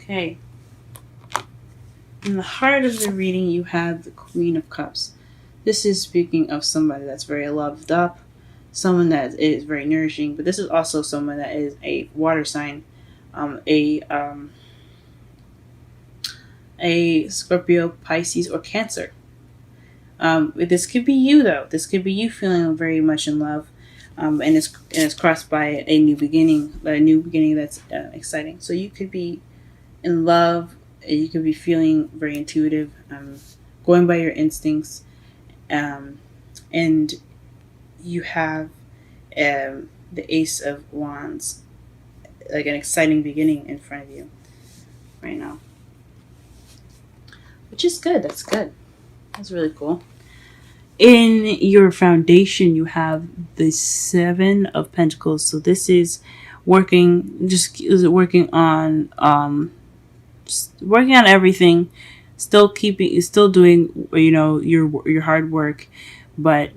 Okay. In the heart of the reading, you have the Queen of Cups. This is speaking of somebody that's very loved up, someone that is very nourishing, but this is also someone that is a water sign, a Scorpio, Pisces, or Cancer. This could be you though. This could be you feeling very much in love, and it's crossed by a new beginning that's exciting. So you could be in love. You could be feeling very intuitive, going by your instincts, and you have the Ace of Wands, like an exciting beginning in front of you right now, which is good. That's good. That's really cool. In your foundation, you have the Seven of Pentacles. So this is working on everything, still doing your hard work, but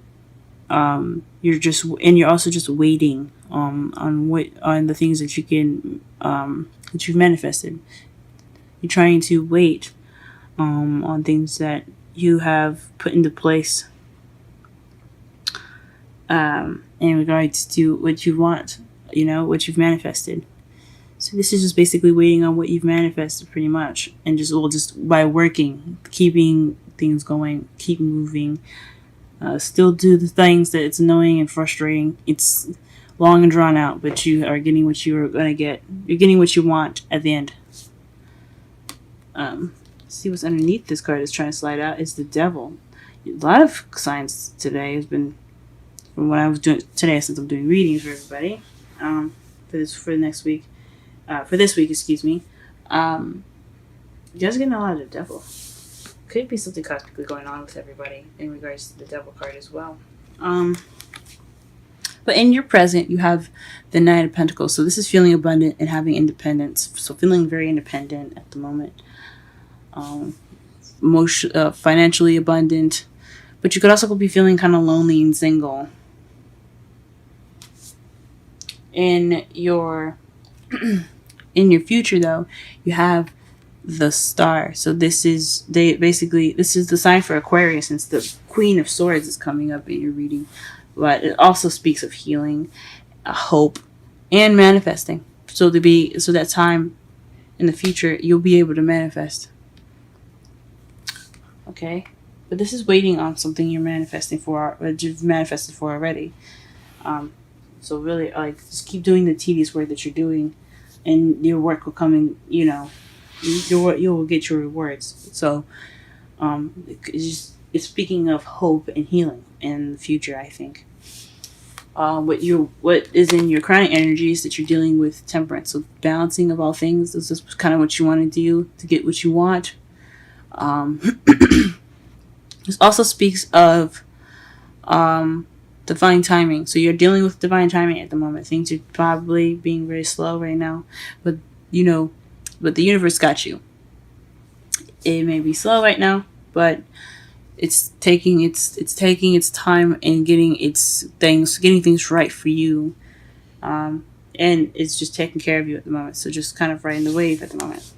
you're also just waiting on the things that you can that you've manifested. You're trying to wait on things that you have put into place in regards to what you want, what you've manifested. So this is just basically waiting on what you've manifested, pretty much, and just by working, keeping things going, keep moving, still do the things that it's annoying and frustrating. It's long and drawn out, but you are getting what you are gonna get. You're getting what you want at the end. See what's underneath this card is trying to slide out is the Devil. A lot of signs today has been from what I was doing today, since I'm doing readings for everybody. For next week. For this week, excuse me. You guys are getting a lot of the Devil. Could be something cosmically going on with everybody in regards to the Devil card as well. But in your present, you have the Knight of Pentacles. So this is feeling abundant and having independence. So feeling very independent at the moment. Financially abundant. But you could also be feeling kind of lonely and single. In your future, though, you have the Star. So this is the sign for Aquarius, since the Queen of Swords is coming up in your reading. But it also speaks of healing, hope, and manifesting. So that time in the future you'll be able to manifest. Okay, but this is waiting on something you're manifesting for, or you've manifested for already. So really, just keep doing the tedious work that you're doing, and your work will come in. You will get your rewards. So, it's speaking of hope and healing in the future, I think. What is in your current energies that you're dealing with temperance. So balancing of all things. This is kind of what you want to do to get what you want. This also speaks of divine timing. So you're dealing with divine timing at the moment. Things are probably being very slow right now, but the universe got you. It may be slow right now, but it's taking its time and getting things right for you, and it's just taking care of you at the moment. So just kind of riding the wave at the moment.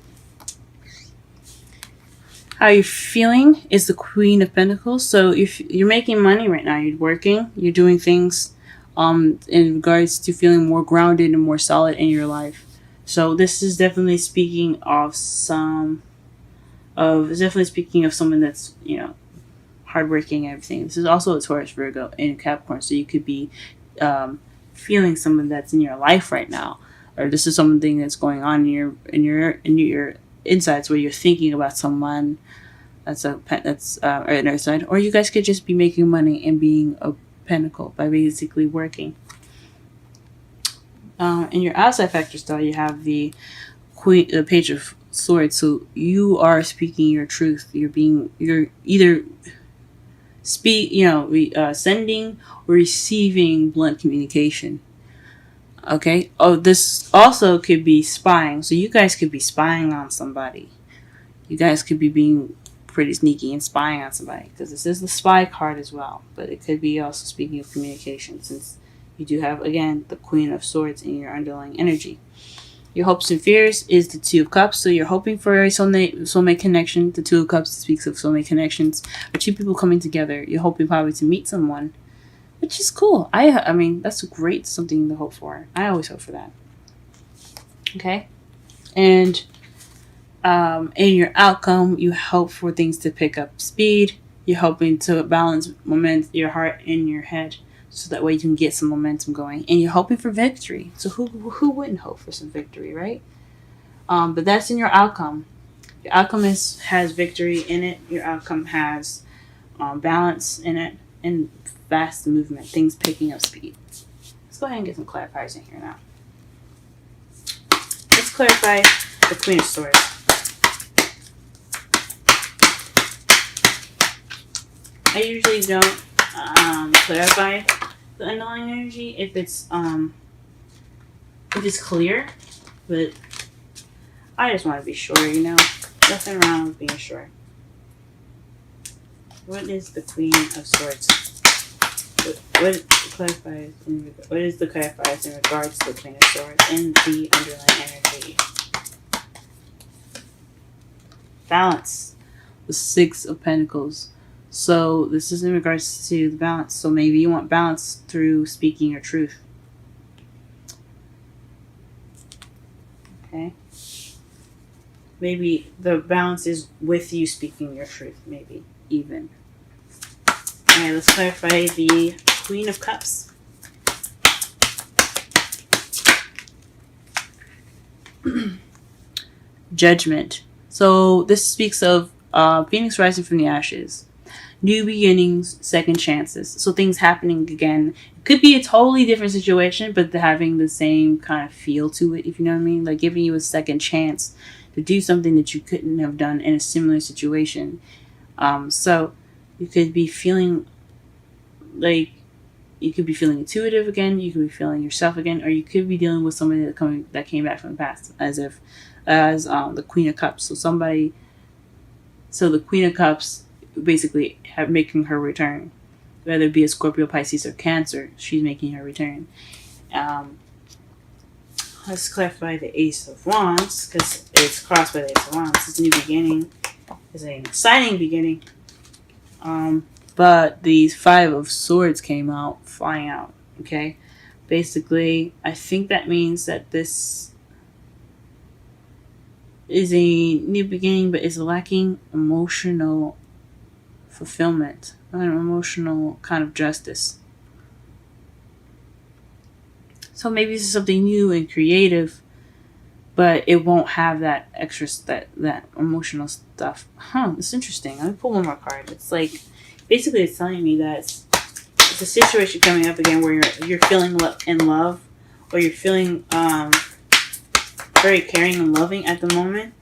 How you're feeling is the Queen of Pentacles. So if you're making money right now, you're working, you're doing things in regards to feeling more grounded and more solid in your life. So this is definitely speaking of someone that's hardworking and everything. This is also a Taurus, Virgo, and Capricorn. So you could be feeling someone that's in your life right now, or this is something that's going on in your insides, where you're thinking about someone that's another side, or you guys could just be making money and being a pentacle by basically working. In your outside factors, though, you have the Page of Swords. So you are speaking your truth. You're either sending or receiving blunt communication. Okay. Oh, this also could be spying. So you guys could be spying on somebody. You guys could be being pretty sneaky and spying on somebody, because this is the spy card as well. But it could be also speaking of communication, since you do have, again, the Queen of Swords in your underlying energy. Your hopes and fears is the Two of Cups. So you're hoping for a soulmate connection. The Two of Cups speaks of soulmate connections, or two people coming together. You're hoping probably to meet someone, which is cool. I mean, that's great, something to hope for. I always hope for that. Okay? And in your outcome, you hope for things to pick up speed. You're hoping to balance your heart and your head, so that way you can get some momentum going. And you're hoping for victory. So who wouldn't hope for some victory, right? But that's in your outcome. Your outcome has victory in it. Your outcome has balance in it, and fast movement, things picking up speed. Let's go ahead and get some clarifiers in here now. Let's clarify the Queen of Swords. I usually don't clarify the underlying energy if it's clear, but I just want to be sure, nothing wrong with being sure. What is the Queen of Swords? What is the clarifiers in regards to the Queen of Swords and the underlying energy? Balance. The Six of Pentacles. So this is in regards to the balance. So maybe you want balance through speaking your truth. Okay. Maybe the balance is with you speaking your truth. Maybe even. Alright, let's clarify the Queen of Cups. Judgment. So this speaks of Phoenix rising from the ashes. New beginnings, second chances. So things happening again. It could be a totally different situation, but having the same kind of feel to it, if you know what I mean. Like giving you a second chance to do something that you couldn't have done in a similar situation. So you could be feeling like you could be feeling intuitive again. You could be feeling yourself again, or you could be dealing with somebody that came back from the past, as the Queen of Cups. So the Queen of Cups basically making her return, whether it be a Scorpio, Pisces, or Cancer. She's making her return. Let's clarify the Ace of Wands, because it's crossed by the Ace of Wands. It's a new beginning. It's an exciting beginning. But these Five of Swords came out, flying out. Okay? Basically, I think that means that this is a new beginning, but is lacking emotional fulfillment, an emotional kind of justice. So maybe this is something new and creative, but it won't have that extra that emotional stuff. It's interesting. Let me pull one more card. It's like basically it's telling me that it's a situation coming up again where you're feeling in love, or you're feeling very caring and loving at the moment.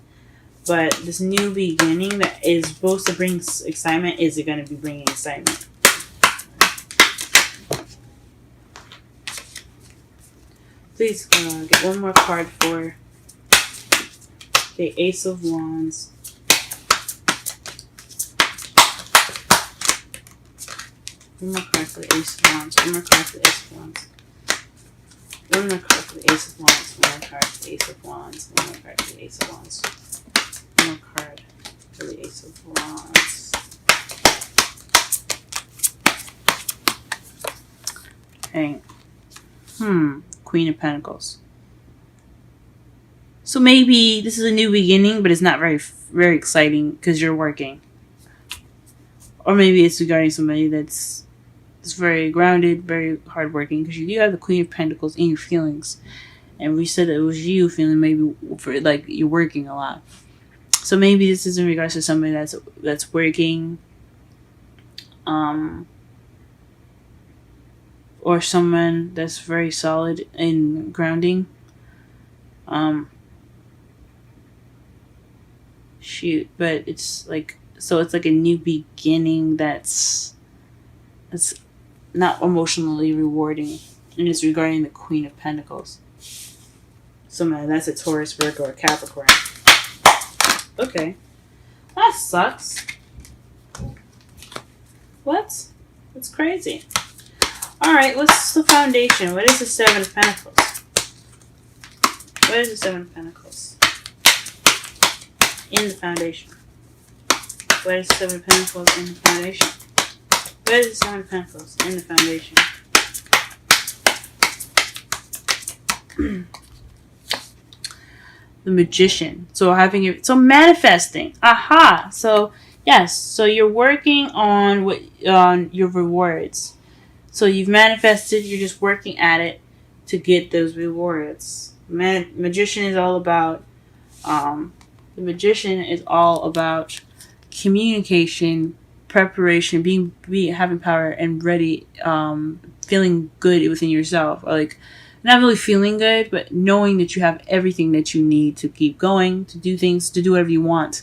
But this new beginning that is supposed to bring excitement, is it going to be bringing excitement? Please get one more card for the Ace of Wands. One more card for the Ace of Wands. One more card for the Ace of Wands. One more card for the Ace of Wands. One more card for the Ace of Wands. One more card for the Ace of Wands. One more card for the Ace of Wands. Okay. Queen of Pentacles. So maybe this is a new beginning, but it's not very, very exciting because you're working. Or maybe it's regarding somebody that's very grounded, very hardworking, because you do have the Queen of Pentacles in your feelings. And we said it was you feeling maybe for like you're working a lot. So maybe this is in regards to somebody that's working, or someone that's very solid in grounding. But it's like, so it's like a new beginning that's not emotionally rewarding, and it's regarding the Queen of Pentacles. Somebody that's a Taurus, Virgo, or Capricorn. Okay. That sucks. What? That's crazy. Alright, what's the foundation? What is the Seven of Pentacles? What is the Seven of Pentacles in the foundation? What is the Seven of Pentacles in the foundation? What is the Seven of Pentacles in the foundation? The Magician. So manifesting. Aha. So yes. So you're working on your rewards. So you've manifested. You're just working at it to get those rewards. Magician is all about. The Magician is all about communication, preparation, having power and ready, feeling good within yourself, or like not really feeling good, but knowing that you have everything that you need to keep going, to do things, to do whatever you want.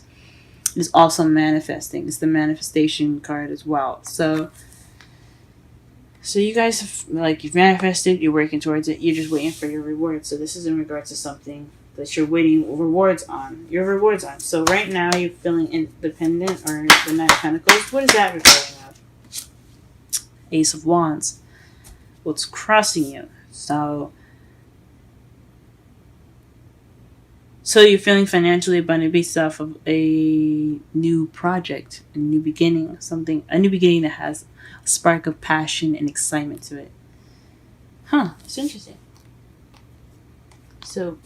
Is also manifesting. It's the manifestation card as well. So you guys have, you've manifested, you're working towards it, you're just waiting for your reward. So this is in regards to something that you're waiting rewards on. So right now you're feeling independent, or the Knight of Pentacles. What is that regarding of? Ace of Wands. What's crossing you? So you're feeling financially abundant based off of a new project, a new beginning, a new beginning that has a spark of passion and excitement to it. Huh, it's interesting. So,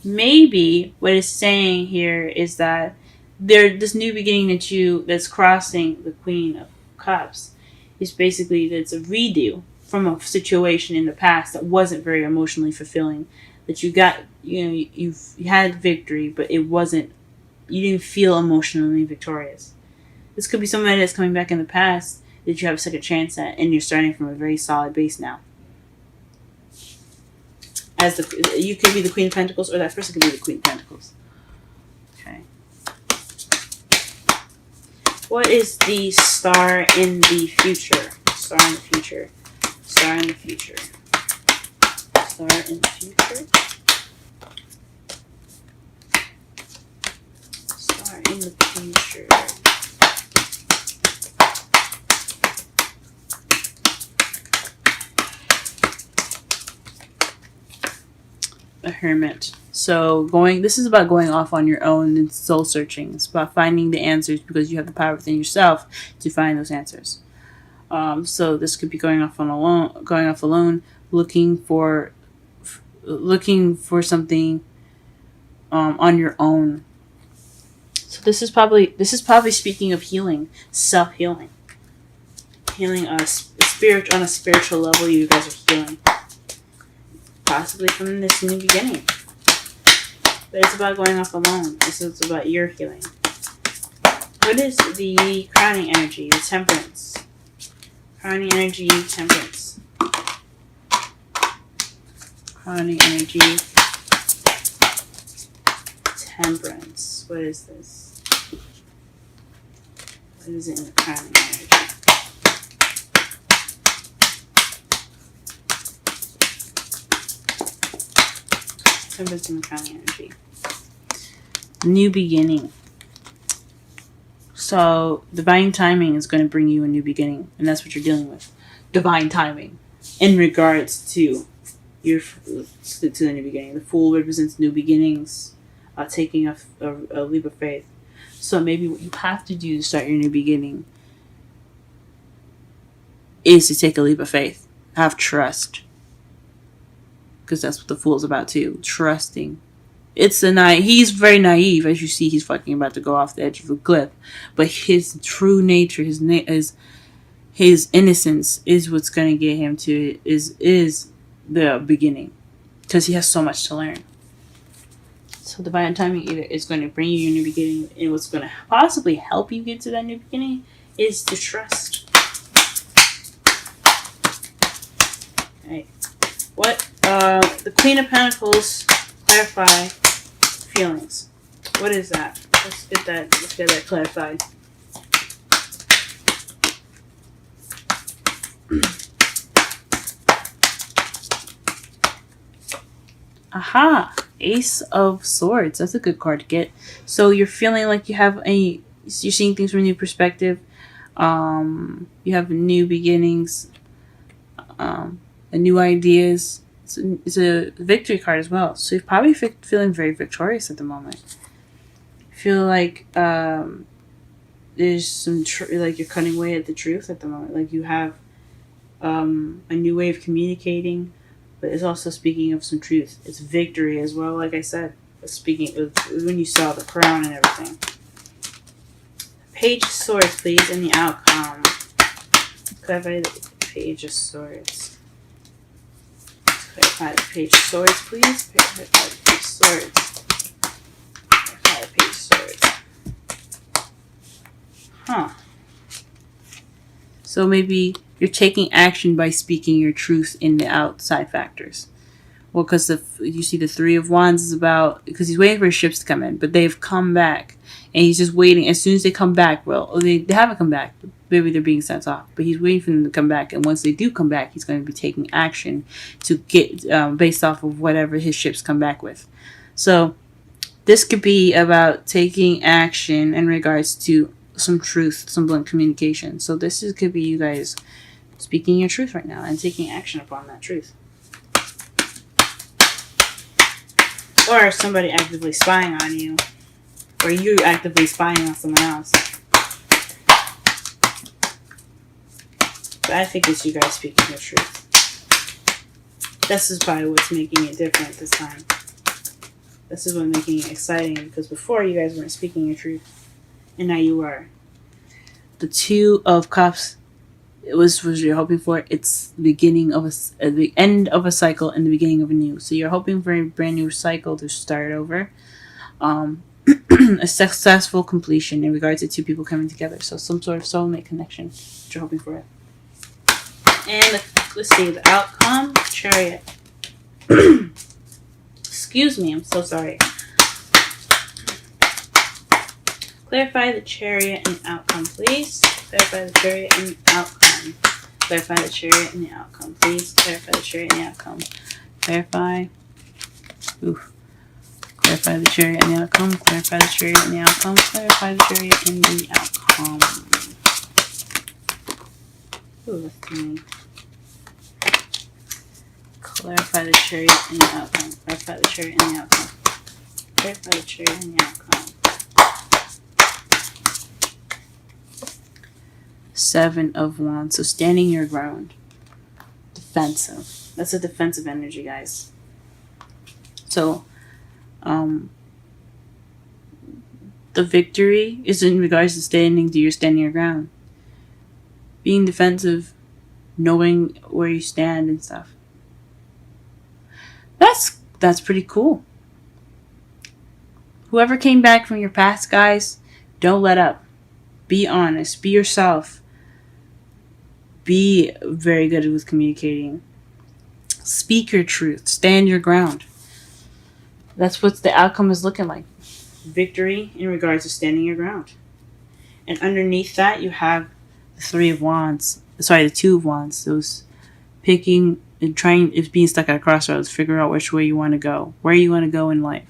maybe what it's saying here is that this new beginning that's crossing the Queen of Cups is basically that's a redo from a situation in the past that wasn't very emotionally fulfilling. That you got, you had victory, but you didn't feel emotionally victorious. This could be somebody that's coming back in the past that you have a second chance at, and you're starting from a very solid base now. You could be the Queen of Pentacles, or that person could be the Queen of Pentacles. Okay. What is the star in the future? Star in the future. Star in the future. Star in the future. Star in the future. A Hermit. So this is about going off on your own and soul searching. It's about finding the answers because you have the power within yourself to find those answers. So this could be going off alone, looking for something on your own. So this is probably speaking of healing, self-healing, healing on a spiritual level. You guys are healing. Possibly from this new beginning. But it's about going off alone. This is about your healing. What is the crowning energy? The Temperance. Crowning energy, Temperance. Crowning energy, Temperance. What is this? What is it in the crowning energy? Temperance and crowning energy. New beginning. So divine timing is going to bring you a new beginning, and that's what you're dealing with. Divine timing in regards to the new beginning. The Fool represents new beginnings, taking a leap of faith. So maybe what you have to do to start your new beginning is to take a leap of faith. Have trust. Because that's what the Fool is about too. Trusting. He's very naive. As you see, he's fucking about to go off the edge of a cliff. But his true nature, his innocence is what's going to get him to is the beginning. Because he has so much to learn. So divine timing either is going to bring you your new beginning, and what's going to possibly help you get to that new beginning is to trust. Okay. What the Queen of Pentacles, clarify feelings. What is that? Let's get that clarified. Aha! Ace of Swords. That's a good card to get. So you're feeling like you're seeing things from a new perspective. You have new beginnings. and new ideas. It's a victory card as well. So you're probably feeling very victorious at the moment. Feel like there's some like you're cutting away at the truth at the moment. Like you have a new way of communicating, but it's also speaking of some truth. It's victory as well. Like I said, speaking of when you saw the crown and everything. Page of Swords, please, and the outcome. Clarify the Page of Swords. Clarify the Page of Swords, please. Clarify the Page of Swords. Clarify the Page of Swords. Huh. So maybe you're taking action by speaking your truth in the outside factors. Well, because you see the Three of Wands is about, because he's waiting for his ships to come in, but they've come back. And he's just waiting. As soon as they come back, well, they haven't come back. Maybe they're being sent off. But he's waiting for them to come back. And once they do come back, he's going to be taking action to get, based off of whatever his ships come back with. So this could be about taking action in regards to some truth, some blunt communication. So could be you guys speaking your truth right now and taking action upon that truth. Or somebody actively spying on you. Or you actively spying on someone else. But I think it's you guys speaking the truth. This is probably what's making it different this time. This is what's making it exciting. Because before you guys weren't speaking your truth. And now you are. The Two of Cups. It was what you're hoping for. It's the beginning of the end of a cycle and the beginning of a new. So you're hoping for a brand new cycle to start over. A successful completion in regards to two people coming together. So some sort of soulmate connection that you're hoping for. And let's see the outcome. Chariot. Excuse me, I'm so sorry. Clarify the Chariot and the outcome, please. Clarify the Chariot and the outcome. Clarify the Chariot and the outcome, please. Clarify the Chariot and the outcome. Clarify. Oof. Clarify the Chariot and the outcome. Clarify the Chariot and the outcome. Clarify the Chariot and the outcome. Ooh, that's too many. Clarify the Chariot and the outcome. Clarify the Chariot and the outcome. Clarify the Chariot and the outcome. Seven of Wands. So standing your ground. Defensive. That's a defensive energy, guys. So, the victory is in regards to standing your ground. Being defensive, knowing where you stand and stuff. That's pretty cool. Whoever came back from your past, guys, don't let up. Be honest. Be yourself. Be very good with communicating. Speak your truth. Stand your ground. That's what the outcome is looking like. Victory in regards to standing your ground. And underneath that, you have the Three of Wands. Sorry, the Two of Wands. Those picking and trying, if being stuck at a crossroads, figure out which way you want to go. Where you want to go in life.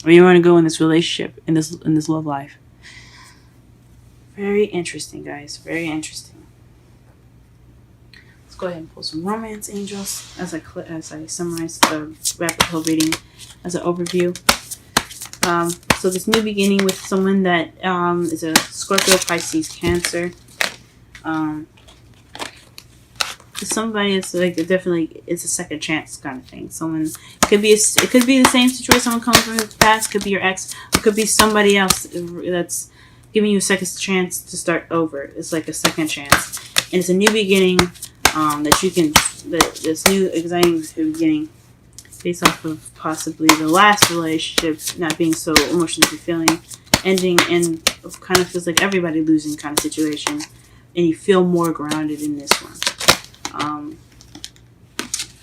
Where you want to go in this relationship, in this love life. Very interesting, guys. Very interesting. Let's go ahead and pull some romance angels as I summarize the rapid whole reading as an overview. So this new beginning with someone that is a Scorpio, Pisces, Cancer. Somebody is like definitely it's a second chance kind of thing. Someone it could be the same situation. Someone coming from the past, could be your ex, it could be somebody else that's giving you a second chance to start over. It's like a second chance, and it's a new beginning that you can this new exciting beginning based off of possibly the last relationship not being so emotionally fulfilling, ending, and it kind of feels like everybody losing kind of situation, and you feel more grounded in this one.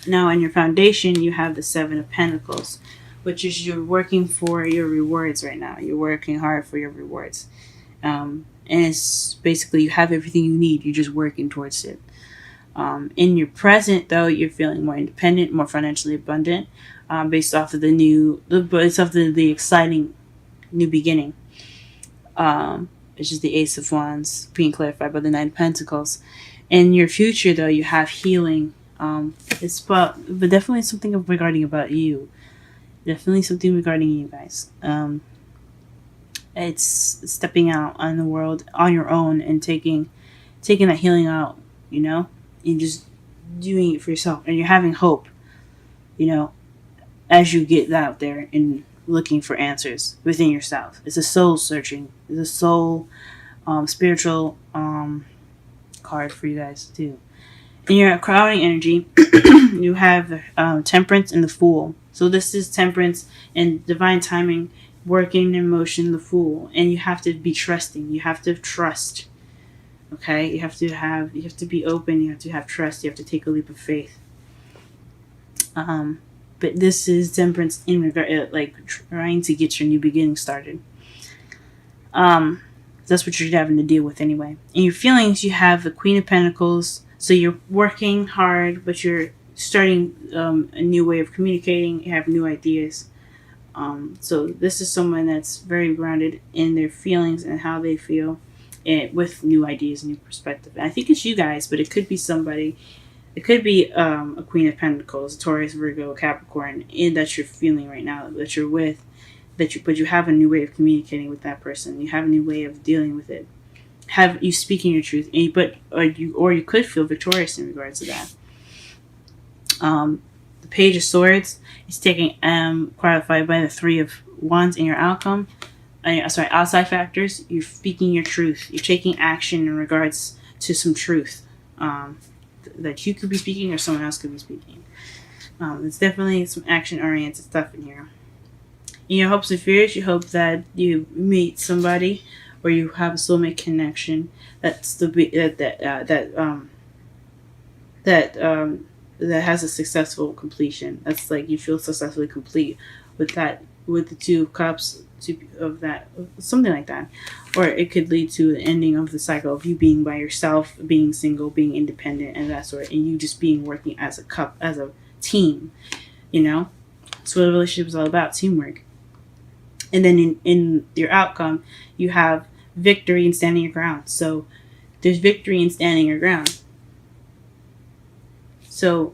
Now in your foundation you have the Seven of Pentacles, which is you're working for your rewards right now. You're working hard for your rewards, and it's basically you have everything you need. You're just working towards it. In your present though, you're feeling more independent, more financially abundant, based off of the exciting new beginning, which is the Ace of Wands being clarified by the Nine of Pentacles. In your future though, you have healing It's about, but definitely something regarding about you. Definitely something regarding you guys. It's stepping out on the world on your own and taking that healing out. You know, and just doing it for yourself, and you're having hope. You know, as you get out there and looking for answers within yourself. It's a soul searching. It's a soul spiritual card for you guys too. In your crowding energy, you have temperance and the fool. So this is temperance and divine timing working in motion, the fool. And you have to be trusting. You have to trust. Okay? You have to be open. You have to have trust. You have to take a leap of faith. But this is temperance in regard, like trying to get your new beginning started. That's what you're having to deal with anyway. In your feelings, you have the Queen of Pentacles. So you're working hard, but you're starting a new way of communicating. You have new ideas. So this is someone that's very grounded in their feelings and how they feel, and with new ideas, new perspective. And I think it's you guys, but it could be somebody. It could be a Queen of Pentacles, a Taurus, Virgo, Capricorn, and that you're feeling right now, that you're with, but you have a new way of communicating with that person. You have a new way of dealing with it. Have you speaking your truth, or you could feel victorious in regards to that. The Page of Swords is taking qualified by the Three of Wands in your outcome. Outside factors. You're speaking your truth. You're taking action in regards to some truth. That you could be speaking or someone else could be speaking. It's definitely some action-oriented stuff in here. In your hopes and fears, you hope that you meet somebody or you have a soulmate connection that has a successful completion. That's like you feel successfully complete with the Two of Cups, something like that. Or it could lead to the ending of the cycle of you being by yourself, being single, being independent, and that sort, and you just working as a team, you know? That's what a relationship is all about, teamwork. And then in your outcome, you have victory and standing your ground. So there's victory in standing your ground. So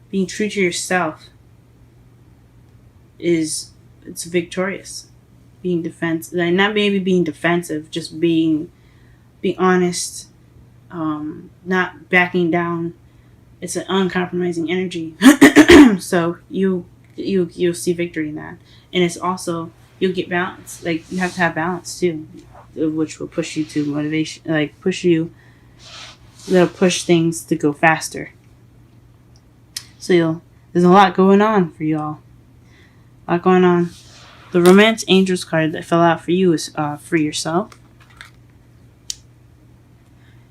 being true to yourself it's victorious. Being defensive, like not maybe being defensive, just being honest, not backing down. It's an uncompromising energy. So you'll see victory in that, and it's also you'll get balance. Like you have to have balance too, which will push you to motivation. That'll push things to go faster. So there's a lot going on for y'all. A lot going on. The Romance Angels card that fell out for you is for yourself.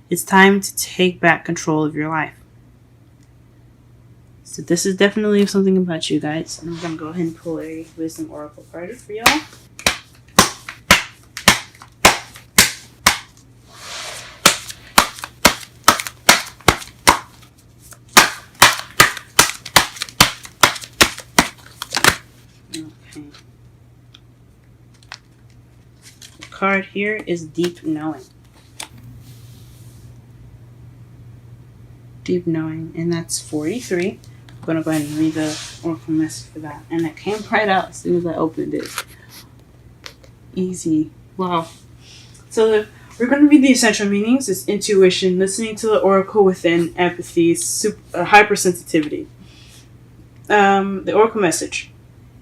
It's time to take back control of your life. So this is definitely something about you guys. And I'm going to go ahead and pull a Wisdom Oracle card for y'all. Okay. The card here is Deep Knowing. Deep Knowing, and that's 43. I'm going to go ahead and read the oracle message for that. And it came right out as soon as I opened it. Easy. Wow. So we're going to read the essential meanings. It's intuition, listening to the oracle within, empathy, hypersensitivity. The oracle message.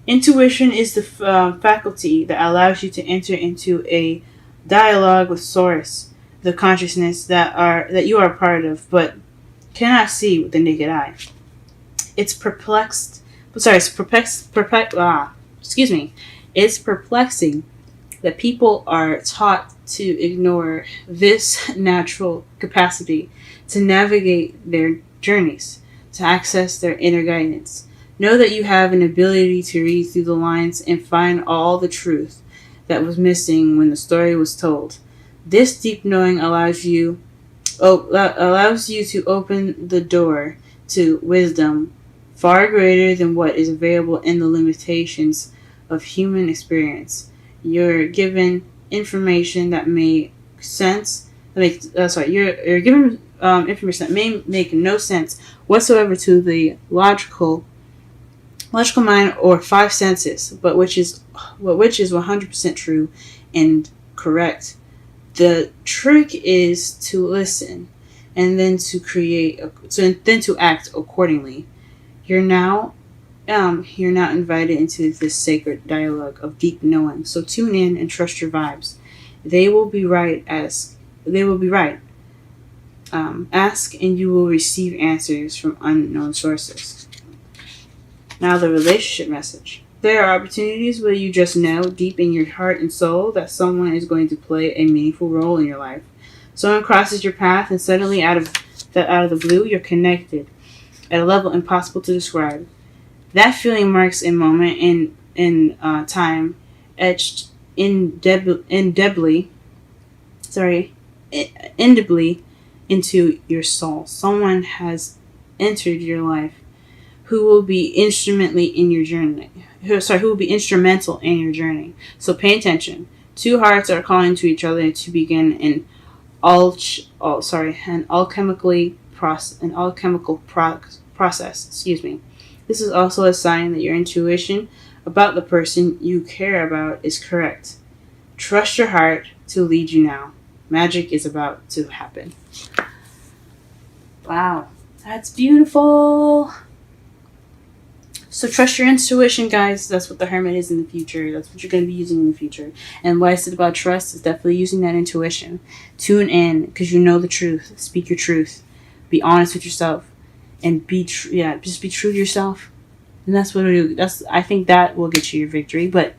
Intuition is the faculty that allows you to enter into a dialogue with Source, the consciousness that you are a part of, but cannot see with the naked eye. It's perplexing that people are taught to ignore this natural capacity to navigate their journeys, to access their inner guidance. Know that you have an ability to read through the lines and find all the truth that was missing when the story was told. This deep knowing allows you to open the door to wisdom far greater than what is available in the limitations of human experience. You're given information that makes sense you're given information that may make no sense whatsoever to the logical mind or five senses, but which is 100% true and correct. The trick is to listen, and then to act accordingly. You're now invited into this sacred dialogue of deep knowing. So tune in and trust your vibes. They will be right. Ask and you will receive answers from unknown sources. Now the relationship message. There are opportunities where you just know deep in your heart and soul that someone is going to play a meaningful role in your life. Someone crosses your path and suddenly out of the blue you're connected at a level impossible to describe. That feeling marks a moment in time etched indebly into your soul. Someone has entered your life who will be instrumental in your journey. So pay attention. Two hearts are calling to each other to begin an alchemical process. Excuse me. This is also a sign that your intuition about the person you care about is correct. Trust your heart to lead you now. Magic is about to happen. Wow, that's beautiful. So trust your intuition, guys. That's what the Hermit is in the future. That's what you're going to be using in the future. And what I said about trust is definitely using that intuition. Tune in because you know the truth. Speak your truth. Be honest with yourself. And just be true to yourself. And that's what it'll do. I think that will get you your victory. But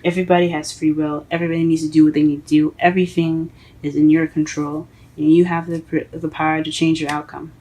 everybody has free will. Everybody needs to do what they need to do. Everything is in your control. And you have the power to change your outcome.